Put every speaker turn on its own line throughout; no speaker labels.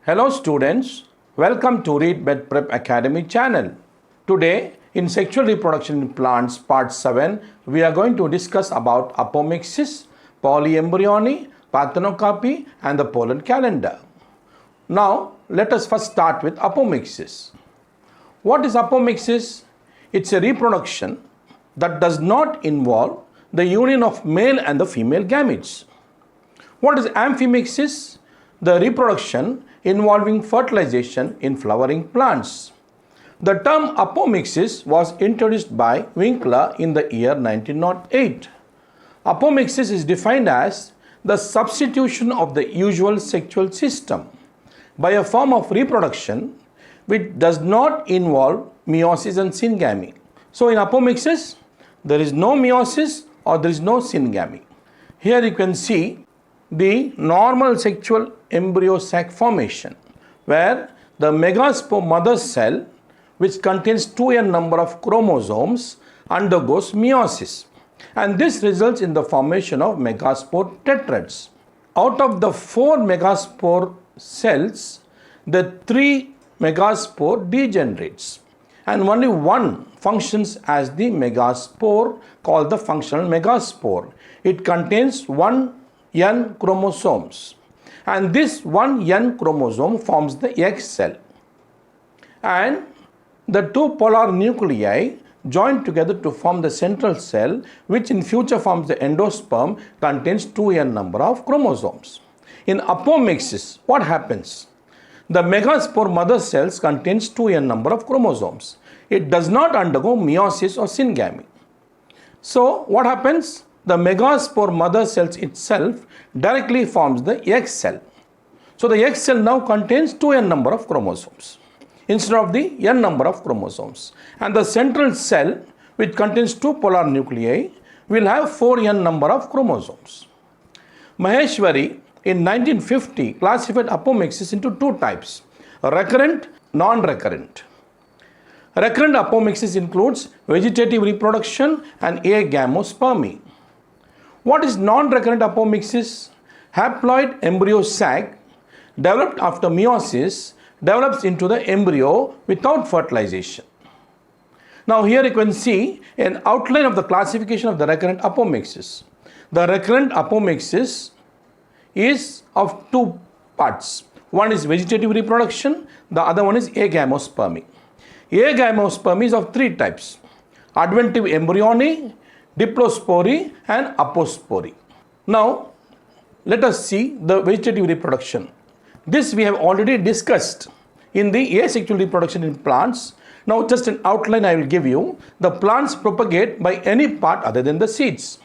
Hello students, welcome to Read Med Prep Academy channel. Today in Sexual Reproduction in Plants Part 7, we are going to discuss about apomixis, polyembryony, parthenocopy and the pollen calendar. Now let us first start with apomixis. What is apomixis? It's a reproduction that does not involve the union of male and the female gametes. What is amphimixis? The reproduction involving fertilization in flowering plants. The term apomixis was introduced by Winkler in the year 1908. Apomixis is defined as the substitution of the usual sexual system by a form of reproduction which does not involve meiosis and syngamy. So in apomixis, there is no meiosis or there is no syngamy. Here you can see the normal sexual embryo sac formation, where the megaspore mother cell, which contains 2n number of chromosomes, undergoes meiosis, and this results in the formation of megaspore tetrads. Out of the 4 megaspore cells, the 3 megaspore degenerates, and only one functions as the megaspore, called the functional megaspore. It contains 1n chromosomes, and this 1n chromosome forms the egg cell, and the 2 polar nuclei join together to form the central cell, which in future forms the endosperm, contains 2n number of chromosomes. In apomixis, what happens? The megaspore mother cells contains 2n number of chromosomes. It does not undergo meiosis or syngamy. So what happens? The megaspore mother cells itself directly forms the egg cell. So the egg cell now contains 2n number of chromosomes instead of the n number of chromosomes. And the central cell, which contains 2 polar nuclei, will have 4n number of chromosomes. Maheshwari in 1950 classified apomixis into 2 types: recurrent, non-recurrent. Recurrent apomixis includes vegetative reproduction and agamospermy. What is non-recurrent apomixis? Haploid embryo sac developed after meiosis develops into the embryo without fertilization. Now here you can see an outline of the classification of the recurrent apomixis. The recurrent apomixis is of 2 parts. One is vegetative reproduction, the other one is agamospermy. Agamospermy is of 3 types: adventive embryony, diplospory and apospory. Now let us see the vegetative reproduction. This we have already discussed in the asexual reproduction in plants. Now just an outline I will give you. The plants propagate by any part other than the seeds,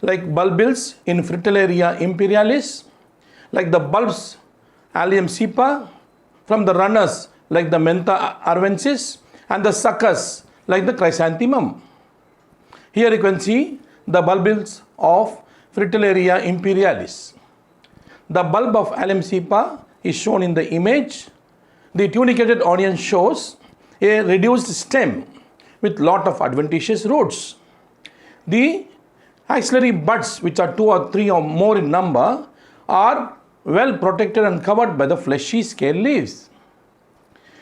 like bulbils in Fritillaria imperialis, like the bulbs Allium cepa, from the runners like the Mentha arvensis, and the suckers like the chrysanthemum. Here you can see the bulbils of Fritillaria imperialis. The bulb of Allium cepa is shown in the image. The tunicated onion shows a reduced stem with lot of adventitious roots. The axillary buds, which are 2 or 3 or more in number, are well protected and covered by the fleshy scale leaves.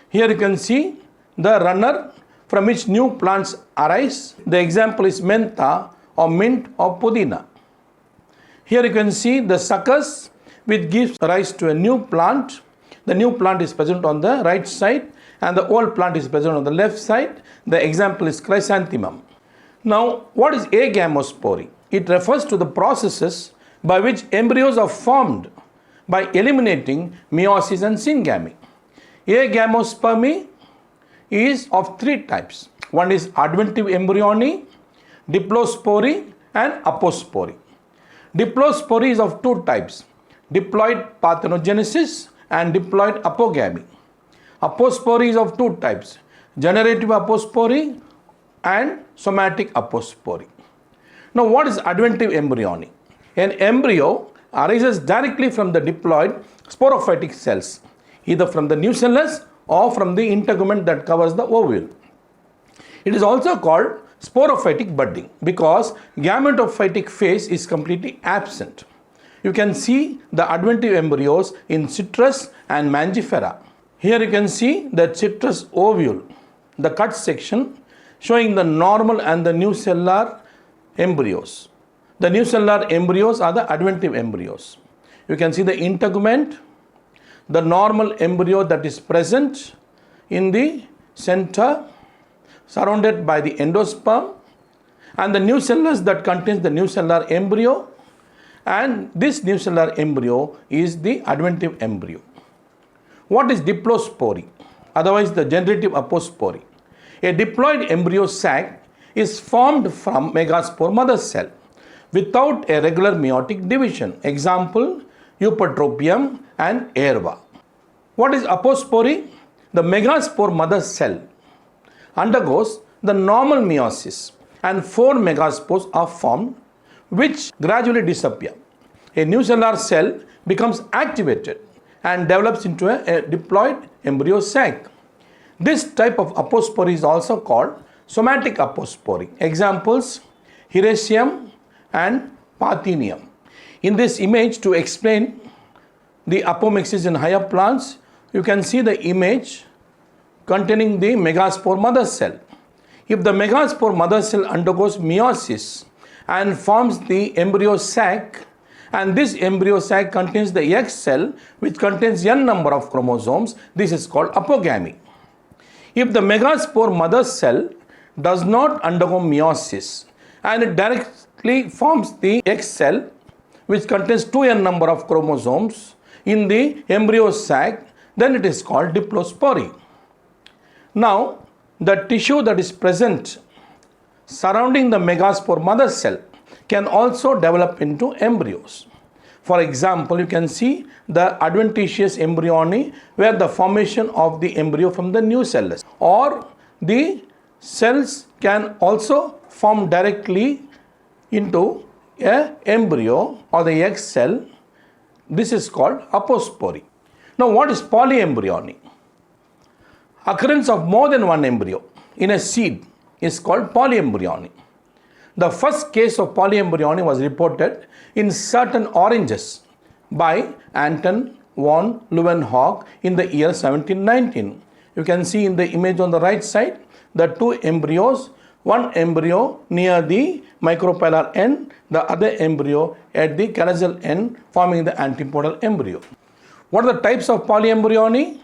Here you can see the runner from which new plants arise. The example is mentha or mint or pudina. Here you can see the suckers which gives rise to a new plant. The new plant is present on the right side and the old plant is present on the left side. The example is chrysanthemum. Now what is agamospory? It refers to the processes by which embryos are formed by eliminating meiosis and syngamy. Agamospermy is of 3 types. One is adventive embryony, diplospory and apospory. Diplospory is of 2 types: diploid parthenogenesis and diploid apogamy. Apospory is of 2 types: generative apospory and somatic apospory. Now what is adventive embryony? An embryo arises directly from the diploid sporophytic cells, either from the nucellus or from the integument that covers the ovule. It is also called sporophytic budding because gametophytic phase is completely absent. you can see the adventive embryos in Citrus and Mangifera. Here you can see the citrus ovule, the cut section showing the normal and the nucellular embryos. The nucellular embryos are the adventive embryos. You can see the integument, the normal embryo that is present in the center, surrounded by the endosperm, and the nucellus that contains the nucellular embryo, and this nucellular embryo is the adventive embryo. What is diplospory? Otherwise the generative apospory. A diploid embryo sac is formed from megaspore mother cell without a regular meiotic division. Example, Eupatropium and Aerva. What is apospory? The megaspore mother cell undergoes the normal meiosis and 4 megaspores are formed which gradually disappear. A nucellular cell becomes activated and develops into a diploid embryo sac. This type of apospory is also called somatic apospory. Examples, Hericium and Parthenium. In this image, to explain the apomixis in higher plants, you can see the image containing the megaspore mother cell. If the megaspore mother cell undergoes meiosis and forms the embryo sac, and this embryo sac contains the egg cell which contains n number of chromosomes, this is called apogamy. If the megaspore mother cell does not undergo meiosis and it directly forms the egg cell which contains 2n number of chromosomes in the embryo sac, then it is called diplospory. Now, the tissue that is present surrounding the megaspore mother cell can also develop into embryos. For example, you can see the adventitious embryony where the formation of the embryo from the nucellus, or the cells can also form directly into a embryo or the egg cell. This is called apospory. Now, what is polyembryony? Occurrence of more than one embryo in a seed is called polyembryony. The first case of polyembryony was reported in certain oranges by Anton von Leeuwenhoek in the year 1719. You can see in the image on the right side the two embryos, one embryo near the micropylar end, the other embryo at the callosal end, forming the antipodal embryo. What are the types of polyembryony?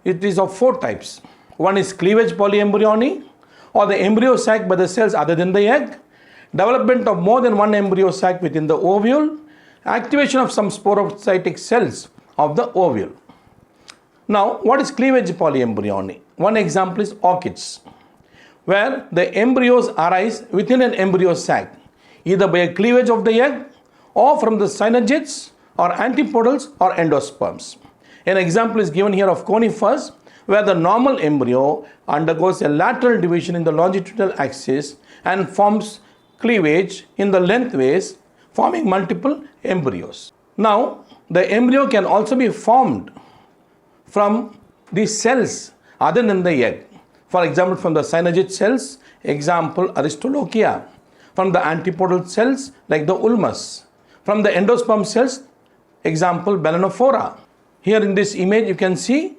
It is of 4 types. One is cleavage polyembryony, or the embryo sac by the cells other than the egg, development of more than one embryo sac within the ovule, activation of some sporocytic cells of the ovule. Now, what is cleavage polyembryony? One example is orchids, where the embryos arise within an embryo sac, either by a cleavage of the egg or from the synergids or antipodals or endosperms. An example is given here of conifers, where the normal embryo undergoes a lateral division in the longitudinal axis and forms cleavage in the lengthways, forming multiple embryos. Now, the embryo can also be formed from the cells other than the egg. For example, from the synergid cells, example Aristolochia, from the antipodal cells like the ulmus, from the endosperm cells, example Balanophora. Here in this image you can see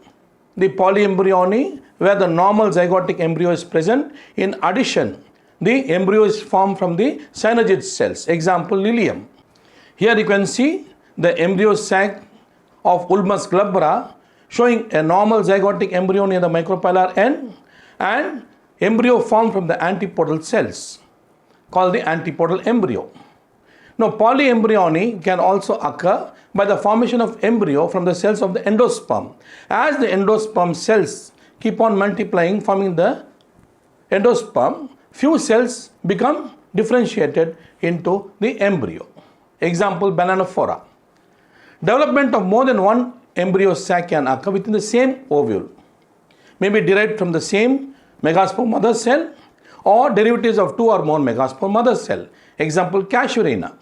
the polyembryony where the normal zygotic embryo is present. In addition, the embryo is formed from the synergid cells, example Lilium. Here you can see the embryo sac of Ulmus glabra showing a normal zygotic embryo near the micropylar end and embryo formed from the antipodal cells called the antipodal embryo. Now, polyembryony can also occur by the formation of embryo from the cells of the endosperm. As the endosperm cells keep on multiplying, forming the endosperm, few cells become differentiated into the embryo. Example, Balanophora. Development of more than one embryo sac can occur within the same ovule, may be derived from the same megaspore mother cell or derivatives of 2 or more megaspore mother cell. Example, Casuarina.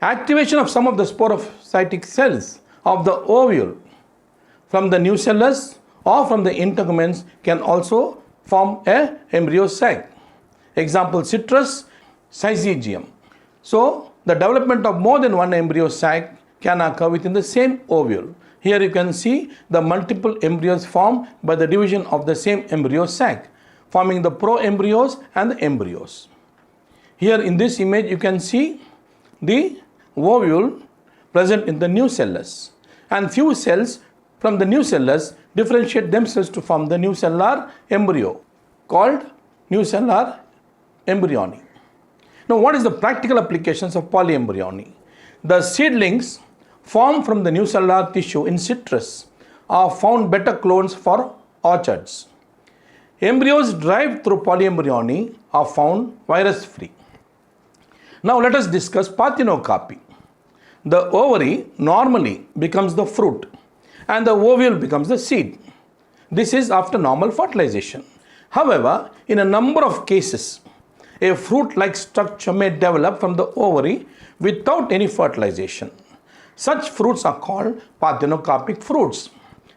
Activation of some of the sporocytic cells of the ovule from the nucellus or from the integuments can also form a embryo sac. Example, Citrus syzygium. So, The development of more than one embryo sac can occur within the same ovule. Here you can see the multiple embryos formed by the division of the same embryo sac, forming the proembryos and the embryos. Here in this image you can see the ovule present in the nucellus, and few cells from the nucellus differentiate themselves to form the nucellar embryo called nucellar embryony. Now, what is the practical applications of polyembryony? The seedlings formed from the nucellar tissue in citrus are found better clones for orchards. Embryos derived through polyembryony are found virus-free. Now, let us discuss parthenocopy. The ovary normally becomes the fruit and the ovule becomes the seed. This is after normal fertilization. However, in a number of cases, a fruit-like structure may develop from the ovary without any fertilization. Such fruits are called parthenocopic fruits.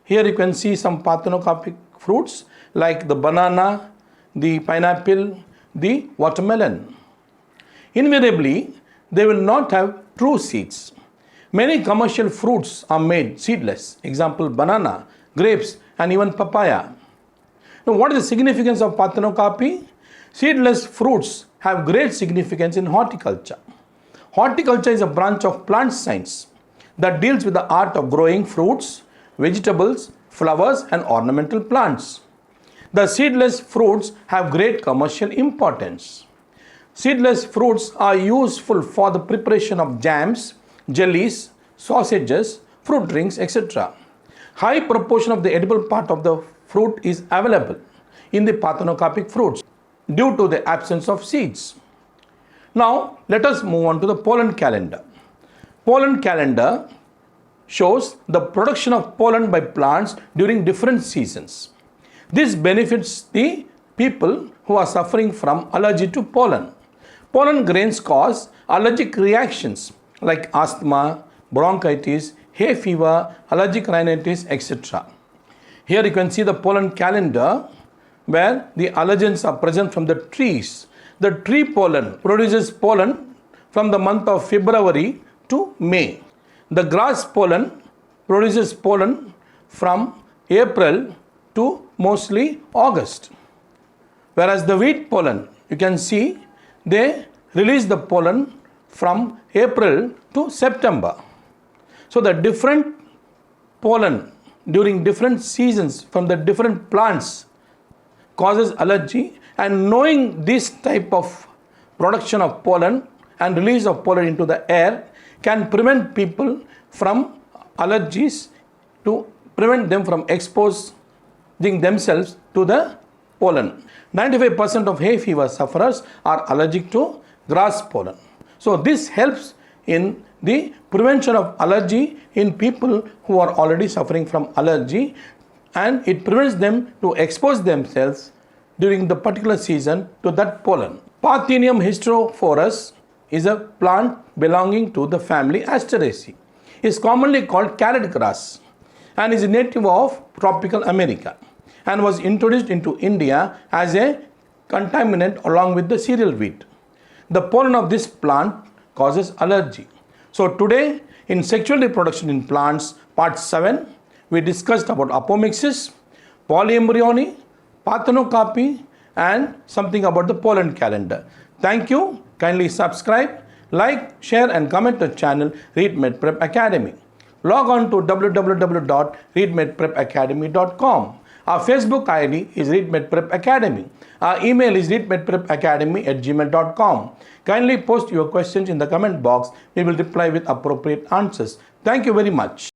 Here you can see some parthenocopic fruits like the banana, the pineapple, the watermelon. Invariably, they will not have true seeds. Many commercial fruits are made seedless. Example, banana, grapes, and even papaya. Now, what is the significance of parthenocopy? Seedless fruits have great significance in horticulture. Horticulture is a branch of plant science that deals with the art of growing fruits, vegetables, flowers, and ornamental plants. The seedless fruits have great commercial importance. Seedless fruits are useful for the preparation of jams, jellies, sausages, fruit drinks, etc. High proportion of the edible part of the fruit is available in the parthenocopic fruits due to the absence of seeds. Now, let us move on to the pollen calendar. Pollen calendar shows the production of pollen by plants during different seasons. This benefits the people who are suffering from allergy to pollen. Pollen grains cause allergic reactions like asthma, bronchitis, hay fever, allergic rhinitis, etc. Here you can see the pollen calendar where the allergens are present from the trees. The tree pollen produces pollen from the month of February to May. The grass pollen produces pollen from April to mostly August. Whereas the wheat pollen, you can see they release the pollen from April to September. So the different pollen during different seasons from the different plants causes allergy, and knowing this type of production of pollen and release of pollen into the air can prevent people from allergies, to prevent them from exposing themselves to the pollen. 95% of hay fever sufferers are allergic to grass pollen. So this helps in the prevention of allergy in people who are already suffering from allergy, and it prevents them to expose themselves during the particular season to that pollen. Parthenium hysterophorus is a plant belonging to the family Asteraceae. It is commonly called carrot grass and is a native of tropical America and was introduced into India as a contaminant along with the cereal wheat. The pollen of this plant causes allergy. So today in sexual reproduction in plants, part 7, we discussed about apomixis, polyembryony, parthenocopy, and something about the pollen calendar. Thank you. Kindly subscribe, like, share and comment the channel ReadMed Prep Academy. Log on to www.readmedprepacademy.com. Our Facebook ID is ReadMed Prep Academy. Our email is readmedprepacademy@gmail.com. Kindly post your questions in the comment box. We will reply with appropriate answers. Thank you very much.